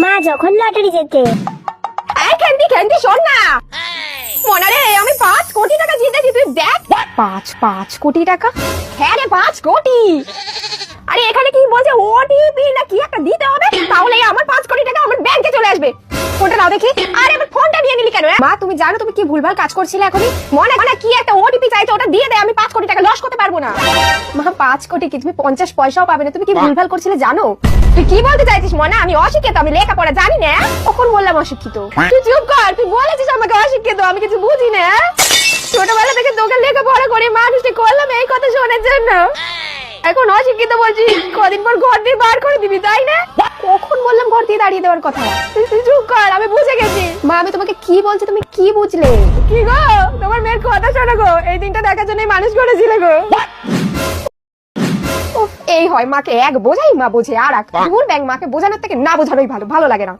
মা যখন লটারি যেতে এই ক্যান্ডি শোন না মনে রে আমি 5 কোটি টাকা জিতেছি তুই দেখ 5 কোটি টাকা হ্যাঁ রে 5 কোটি আরে এখানে কি বলছে ওটিপি না কি একটা দিতে হবে তাহলে আমার 5 কোটি টাকা আমার ব্যাংকে চলে আসবে ফোনটা নাও দেখি আরে আমার ফোনটা নিয়ে নিলি কেন মা তুমি জানো তুমি কি ভুলভাল কাজ করছিলে এখনই মনে মনে কি একটা ওটিপি চাইছো ওটা দিয়ে দে আমি 5 কোটি টাকা লস করতে পারবো না মা 5 কোটি কি তুমি 50 পয়সাও পাবে না তুমি কি ভুলভাল করছিলে জানো তুই কি বলতে চাইছিস মনে আমি অশিক্ষিত আমি লেখাপড়া জানি না কখন বললাম অশিক্ষিত তুই চুপ কর তুই বলেছিস আমাকে অশিক্ষিত আমি কিছু বুঝি না ছোটবেলা থেকে তোকে লেখাপড়া করে মানুষটি করলাম এই কথা শোনার জন্য এখন অশিক্ষিত বলছি কদিন পর ঘর দিয়ে বার করে দিবি তাই না কখন বললাম ঘর দিয়ে দাঁড়িয়ে দেওয়ার কথা তুই চুপ কর আমি বুঝে গেছি মা আমি তোমাকে কি বলছি তুমি কি বুঝলে কি গো তোমার মেয়ের কথা শোনো গো এই দিনটা দেখার জন্যই মানুষ করেছিলে গো এই হয় মাকে এক বোঝাই মা বোঝে আর এক দূর ব্যাং মাকে বোঝানোর থেকে না বোঝানোই ভালো লাগে না